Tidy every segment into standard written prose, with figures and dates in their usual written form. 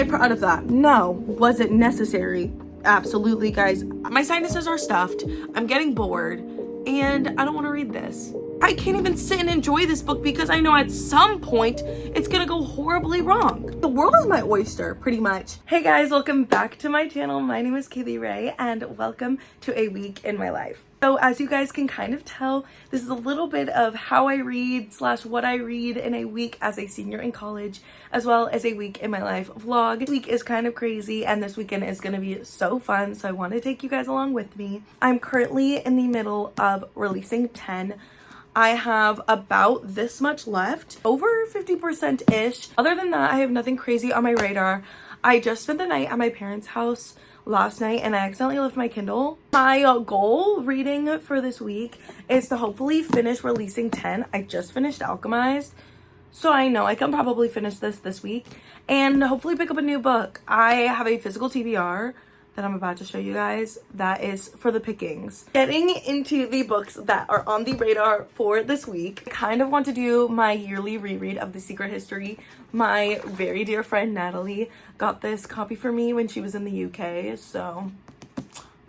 I'm proud of that. No. Was it necessary? Absolutely, guys. My sinuses are stuffed. I'm getting bored and I don't want to read this. I can't even sit and enjoy this book because I know at some point it's gonna go horribly wrong. The world is my oyster, pretty much. Hey guys, welcome back to my channel. My name is Kaylee Ray and welcome to a week in my life. So as you guys can kind of tell, this is a little bit of how I read / what I read in a week as a senior in college, as well as a week in my life vlog. This week is kind of crazy and this weekend is gonna be so fun, so I want to take you guys along with me. I'm currently in the middle of releasing 10. I have about this much left, over 50%-ish. Other than that, I have nothing crazy on my radar. I just spent the night at my parents' house last night and I accidentally left my Kindle. My goal reading for this week is to hopefully finish releasing 10. I just finished Alchemized, so I know I can probably finish this week and hopefully pick up a new book. I have a physical TBR that I'm about to show you guys that is for the pickings. Getting into the books that are on the radar for this week, I kind of want to do my yearly reread of The Secret History. My very dear friend Natalie got this copy for me when she was in the UK, so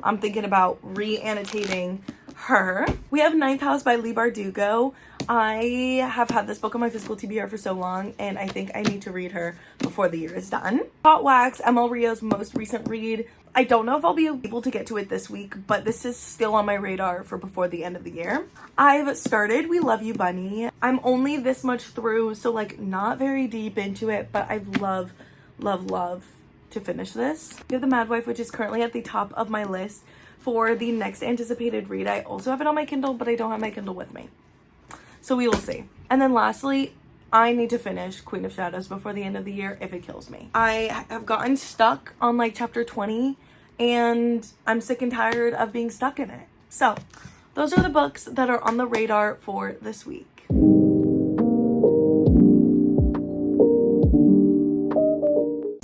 I'm thinking about re-annotating her. We have Ninth House by Leigh Bardugo. I have had this book on my physical TBR for so long and I think I need to read her before the year is done. Hot Wax, ML Rio's most recent read. I don't know if I'll be able to get to it this week, but this is still on my radar for before the end of the year. I've started We Love You Bunny. I'm only this much through, so like not very deep into it, but I love to finish this. We have The Mad Wife, which is currently at the top of my list for the next anticipated read. I also have it on my Kindle, but I don't have my Kindle with me, so we will see. And then lastly, I need to finish Queen of Shadows before the end of the year if it kills me. I have gotten stuck on like chapter 20 and I'm sick and tired of being stuck in it. So those are the books that are on the radar for this week.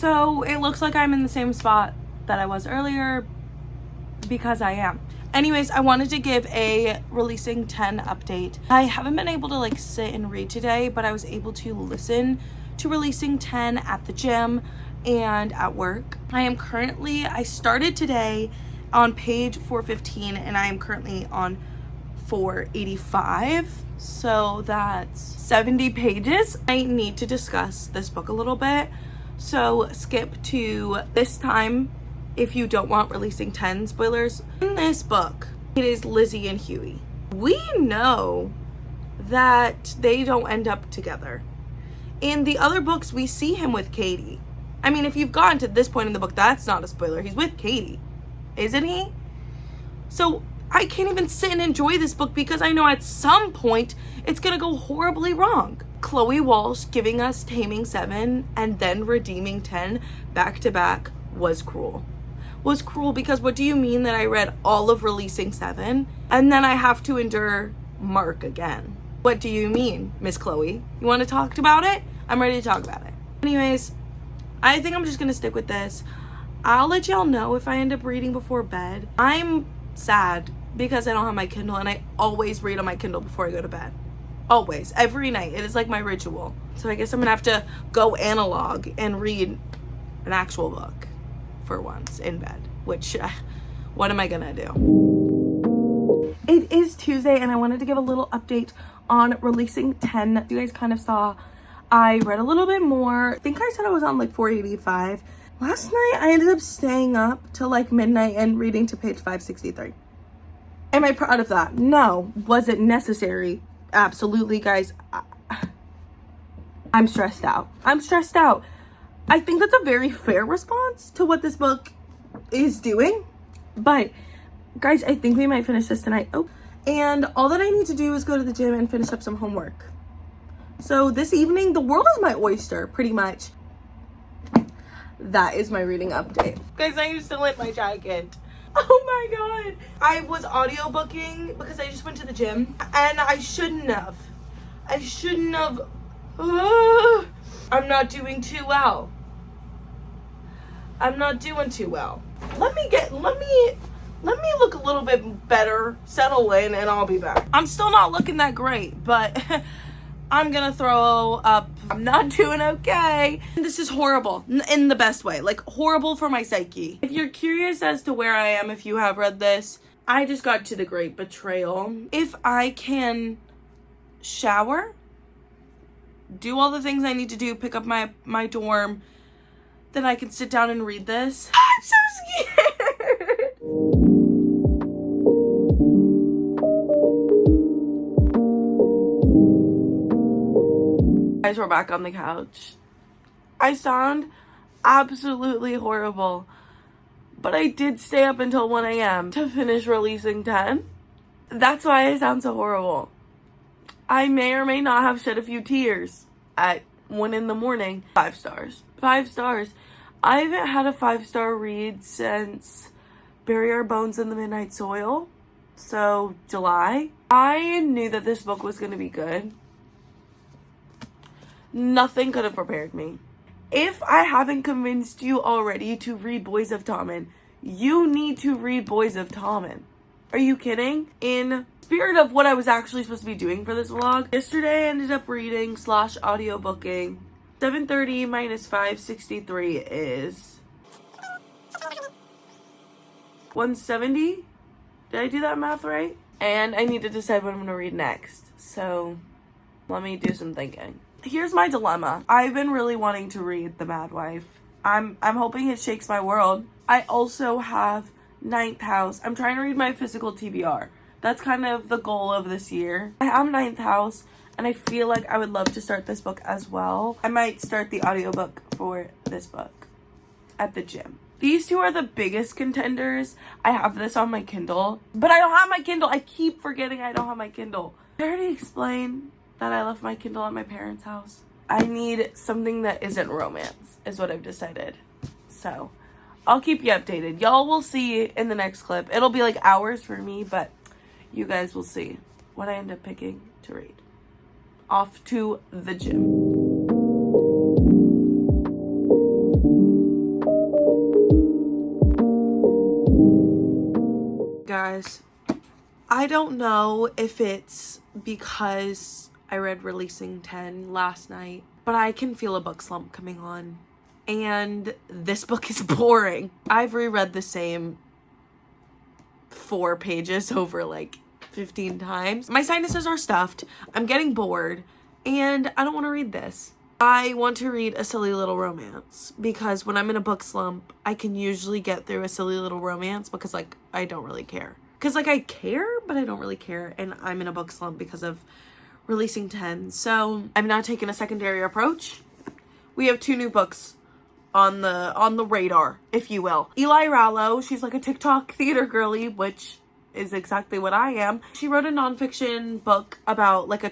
So it looks like I'm in the same spot that I was earlier because I am. Anyways, I wanted to give a releasing 10 update. I haven't been able to like sit and read today, but I was able to listen to releasing 10 at the gym and at work. I started today on page 415 and I am currently on 485. So that's 70 pages. I need to discuss this book a little bit. So skip to this time if you don't want releasing 10 spoilers. In this book, it is Lizzie and Huey. We know that they don't end up together. In the other books, we see him with Katie. I mean, if you've gotten to this point in the book, that's not a spoiler. He's with Katie, isn't he? So I can't even sit and enjoy this book because I know at some point it's gonna go horribly wrong. Chloe Walsh giving us Taming 7 and then redeeming 10 back to back was cruel. Was cruel because what do you mean that I read all of releasing 7 and then I have to endure Mark again? What do you mean, Miss Chloe? You want to talk about it? I'm ready to talk about it. Anyways, I think I'm just gonna stick with this. I'll let y'all know if I end up reading before bed. I'm sad because I don't have my Kindle and I always read on my Kindle before I go to bed. Always, every night. It is like my ritual. So I guess I'm gonna have to go analog and read an actual book for once in bed, which what am I gonna do? It is Tuesday and I wanted to give a little update on releasing 10. You guys kind of saw I read a little bit more. I think I said I was on like 485. Last night I ended up staying up till like midnight and reading to page 563. Am I proud of that? No. Was it necessary? Absolutely, guys. I'm stressed out. I think that's a very fair response to what this book is doing. But guys, I think we might finish this tonight. Oh, and all that I need to do is go to the gym and finish up some homework. So this evening, the world is my oyster, pretty much. That is my reading update. Guys, I used to lit my jacket. Oh my god. I was audiobooking because I just went to the gym and I shouldn't have. I'm not doing too well. I'm not doing too well. Let me look a little bit better, settle in, and I'll be back. I'm still not looking that great, but I'm gonna throw up I'm not doing okay. This is horrible in the best way, like horrible for my psyche. If you're curious as to where I am, if you have read this, I just got to the Great Betrayal. If I can shower, do all the things I need to do, pick up my dorm, then I can sit down and read this. I'm so scared. Guys, we're back on the couch. I sound absolutely horrible, but I did stay up until 1 a.m. to finish Releasing 10. That's why I sound so horrible. I may or may not have shed a few tears at 1 in the morning. 5 stars. 5 stars. I haven't had a 5-star read since Bury Our Bones in the Midnight Soil. So, July. I knew that this book was going to be good. Nothing could have prepared me. If I haven't convinced you already to read Boys of Tommen, you need to read Boys of Tommen. Are you kidding? In spirit of what I was actually supposed to be doing for this vlog, yesterday I ended up reading / audiobooking. 730 minus 563 is 170. Did I do that math right? And I need to decide what I'm going to read next. So let me do some thinking. Here's my dilemma. I've been really wanting to read The Mad Wife. I'm hoping it shakes my world. I also have Ninth House. I'm trying to read my physical TBR. That's kind of the goal of this year. I have Ninth House, and I feel like I would love to start this book as well. I might start the audiobook for this book at the gym. These two are the biggest contenders. I have this on my Kindle, but I don't have my Kindle. I keep forgetting I don't have my Kindle. I already explained that I left my Kindle at my parents' house. I need something that isn't romance, is what I've decided. So, I'll keep you updated. Y'all will see in the next clip. It'll be like hours for me, but you guys will see what I end up picking to read. Off to the gym. Guys, I don't know if it's because I read Releasing 10 last night, but I can feel a book slump coming on. And this book is boring. I've reread the same 4 pages over like 15 times. My sinuses are stuffed. I'm getting bored. And I don't want to read this. I want to read A Silly Little Romance. Because when I'm in a book slump, I can usually get through A Silly Little Romance because like I don't really care. Because like I care, but I don't really care. And I'm in a book slump because of Releasing 10. So I'm now taking a secondary approach. We have 2 new books on the radar, if you will. Eli Rallo, she's like a TikTok theater girly, which is exactly what I am. She wrote a nonfiction book about like a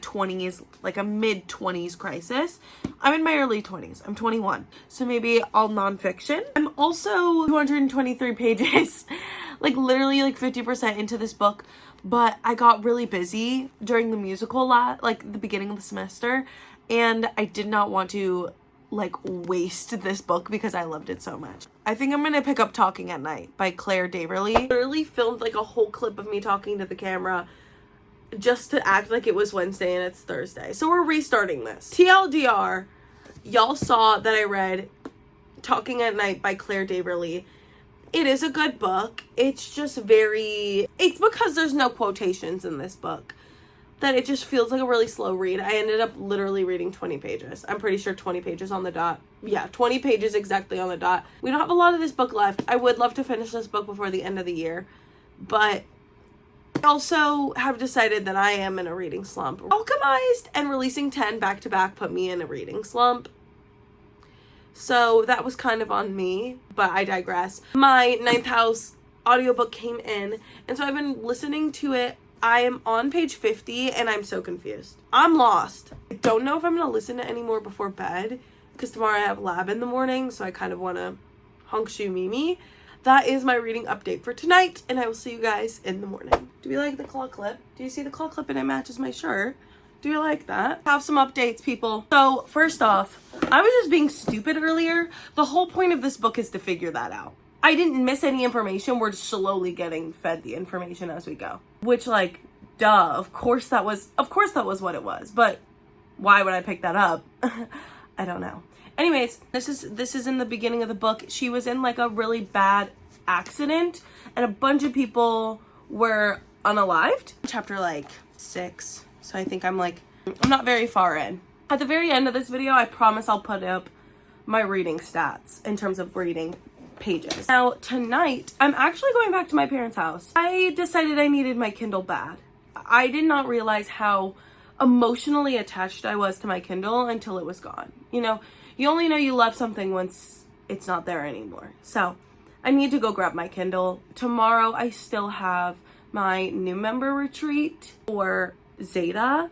mid-20s crisis. I'm in my early 20s. I'm 21. So maybe all nonfiction. I'm also 223 pages, like literally like 50% into this book. But I got really busy during the musical like the beginning of the semester, and I did not want to like waste this book because I loved it so much. I think I'm gonna pick up Talking at Night by Claire Daverly. Literally filmed like a whole clip of me talking to the camera just to act like it was Wednesday and it's Thursday. So we're restarting this. TLDR, y'all saw that I read Talking at Night by Claire Daverly. It is a good book. It's just it's because there's no quotations in this book that it just feels like a really slow read. I ended up literally reading 20 pages. I'm pretty sure 20 pages on the dot. Yeah, 20 pages exactly on the dot. We don't have a lot of this book left. I would love to finish this book before the end of the year, but I also have decided that I am in a reading slump. Alchemized and Releasing 10 back to back put me in a reading slump. So that was kind of on me, but I digress. My Ninth House audiobook came in, and so I've been listening to it. I am on page 50, and I'm so confused. I'm lost. I don't know if I'm going to listen to any more before bed, because tomorrow I have lab in the morning, so I kind of want to honk shoe Mimi. That is my reading update for tonight, and I will see you guys in the morning. Do you like the claw clip? Do you see the claw clip and it matches my shirt? Do you like that? Have some updates, people. So, first off, I was just being stupid earlier. The whole point of this book is to figure that out. I didn't miss any information. We're slowly getting fed the information as we go. Which, like, duh. Of course that was what it was. But why would I pick that up? I don't know. Anyways, this is in the beginning of the book. She was in like a really bad accident and a bunch of people were unalived. Chapter like 6. So I think I'm not very far in. At the very end of this video, I promise I'll put up my reading stats in terms of reading pages. Now tonight, I'm actually going back to my parents' house. I decided I needed my Kindle bad. I did not realize how emotionally attached I was to my Kindle until it was gone. You know, you only know you love something once it's not there anymore. So I need to go grab my Kindle. Tomorrow I still have my new member retreat for Zeta.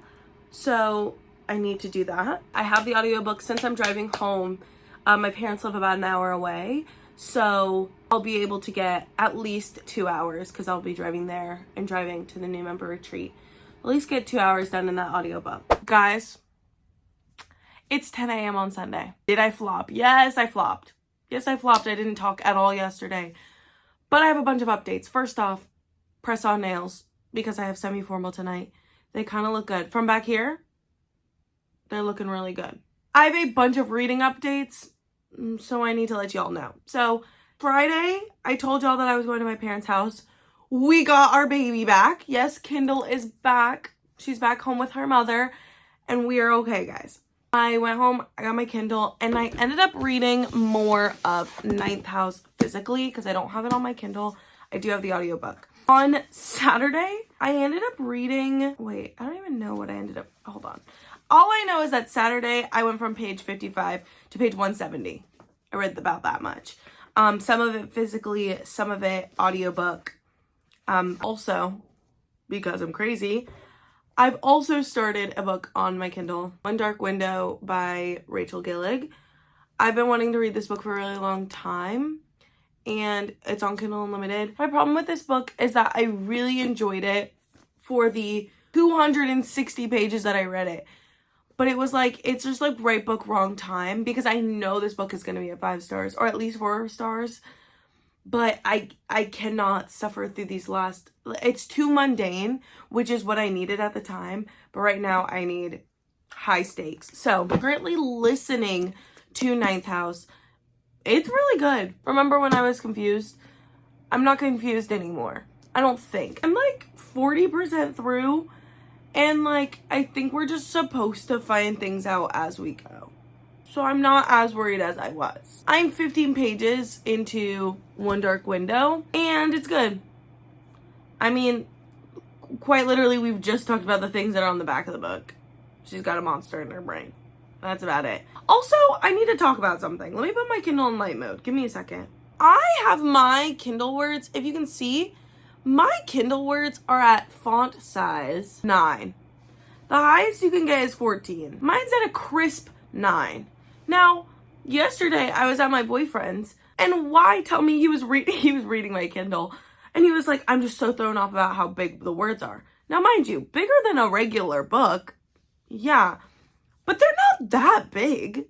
So I need to do that. I have the audiobook since I'm driving home. My parents live about an hour away. So I'll be able to get at least 2 hours because I'll be driving there and driving to the new member retreat. At least get 2 hours done in that audiobook. Guys, it's 10 a.m. on Sunday. Did I flop? Yes, I flopped. Yes, I flopped. I didn't talk at all yesterday. But I have a bunch of updates. First off, press on nails because I have semi-formal tonight. They kind of look good. From back here, they're looking really good. I have a bunch of reading updates, so I need to let y'all know. So Friday, I told y'all that I was going to my parents' house. We got our baby back. Yes, Kindle is back. She's back home with her mother, and we are okay, guys. I went home, I got my Kindle, and I ended up reading more of Ninth House physically because I don't have it on my Kindle. I do have the audiobook. On Saturday, I ended up reading, wait, I don't even know what I ended up, hold on. All I know is that Saturday, I went from page 55 to page 170. I read about that much. Some of it physically, some of it audiobook. Also, because I'm crazy, I've also started a book on my Kindle, One Dark Window by Rachel Gillig. I've been wanting to read this book for a really long time, and it's on Kindle Unlimited. My problem with this book is that I really enjoyed it for the 260 pages that I read it. But it was like, it's just like right book, wrong time, because I know this book is going to be at 5 stars, or at least 4 stars. But I cannot suffer through these last, it's too mundane, which is what I needed at the time. But right now I need high stakes. So I'm currently listening to Ninth House. It's really good. Remember when I was confused? I'm not confused anymore. I don't think. I'm like 40% through. And like, I think we're just supposed to find things out as we go. So I'm not as worried as I was. I'm 15 pages into One Dark Window, and it's good. I mean, quite literally, we've just talked about the things that are on the back of the book. She's got a monster in her brain. That's about it. Also, I need to talk about something. Let me put my Kindle in light mode. Give me a second. I have my Kindle words, if you can see, my Kindle words are at font size 9. The highest you can get is 14. Mine's at a crisp 9. Now, yesterday I was at my boyfriend's, and why tell me he was reading my Kindle, and he was like, I'm just so thrown off about how big the words are. Now, mind you, bigger than a regular book, yeah, but they're not that big.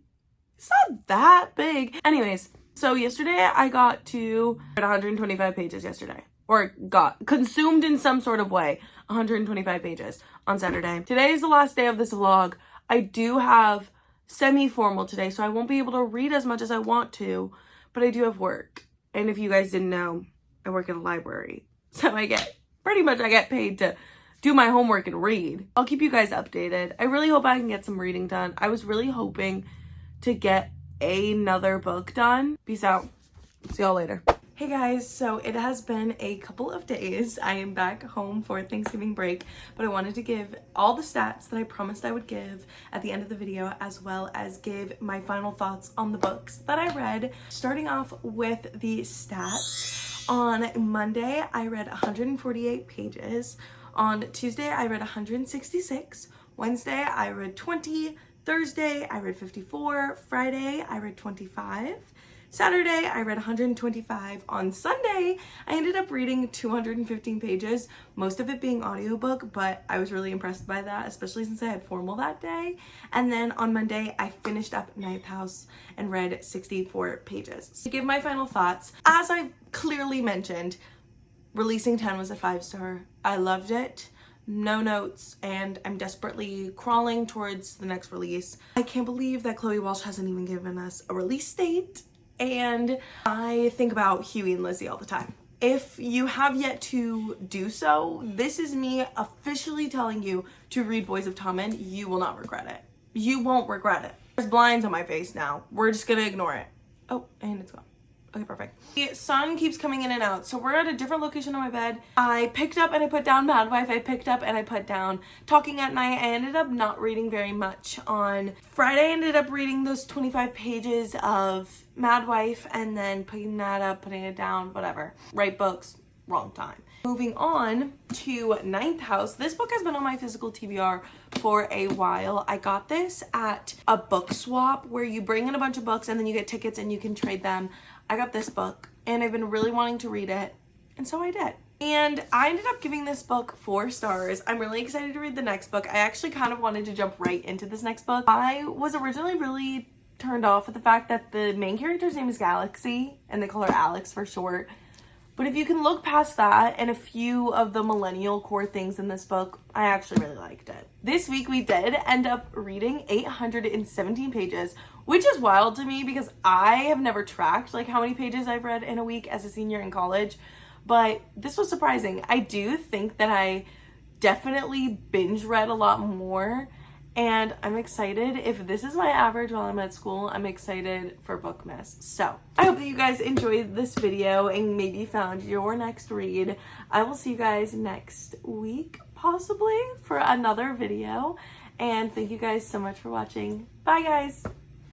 It's not that big. Anyways, so yesterday I got to 125 pages yesterday. Or got consumed in some sort of way, 125 pages on Saturday. Today is the last day of this vlog. I do have semi-formal today, so I won't be able to read as much as I want to, but I do have work. And if you guys didn't know, I work in a library. So I get paid to do my homework and read. I'll keep you guys updated. I really hope I can get some reading done. I was really hoping to get another book done. Peace out. See y'all later. Hey guys, so it has been a couple of days. I am back home for Thanksgiving break, but I wanted to give all the stats that I promised I would give at the end of the video, as well as give my final thoughts on the books that I read. Starting off with the stats, on Monday I read 148 pages, on Tuesday I read 166, Wednesday I read 20, Thursday I read 54, Friday I read 25, Saturday, I read 125. On Sunday, I ended up reading 215 pages, most of it being audiobook, but I was really impressed by that, especially since I had formal that day. And then on Monday, I finished up Ninth House and read 64 pages. To give my final thoughts, as I clearly mentioned, Releasing 10 was a 5-star. I loved it. no notes, and I'm desperately crawling towards the next release. I can't believe that Chloe Walsh hasn't even given us a release date, and I think about Huey and Lizzie all the time. If you have yet to do so, this is me officially telling you to read Boys of Tommen. You will not regret it. You won't regret it. There's blinds on my face now. We're just gonna ignore it. Oh, and it's gone. Okay, perfect. The sun keeps coming in and out, so we're at a different location on my bed. I picked up and I put down Mad Wife. I picked up and I put down Talking at Night. I ended up not reading very much on Friday. I ended up reading those 25 pages of Mad Wife and then picking that up, putting it down, whatever. Right books, wrong time. Moving on to Ninth House. This book has been on my physical TBR for a while. I got this at a book swap where you bring in a bunch of books and then you get tickets and you can trade them. I got this book and I've been really wanting to read it, and so I did. And I ended up giving this book 4 stars. I'm really excited to read the next book. I actually kind of wanted to jump right into this next book. I was originally really turned off at the fact that the main character's name is Galaxy and they call her Alex for short. But if you can look past that and a few of the millennial core things in this book, I actually really liked it. This week we did end up reading 817 pages, which is wild to me because I have never tracked like how many pages I've read in a week as a senior in college. But this was surprising. I do think that I definitely binge read a lot more. And I'm excited. If this is my average while I'm at school, I'm excited for Bookmas. So I hope that you guys enjoyed this video and maybe found your next read. I will see you guys next week, possibly, for another video. And thank you guys so much for watching. Bye, guys.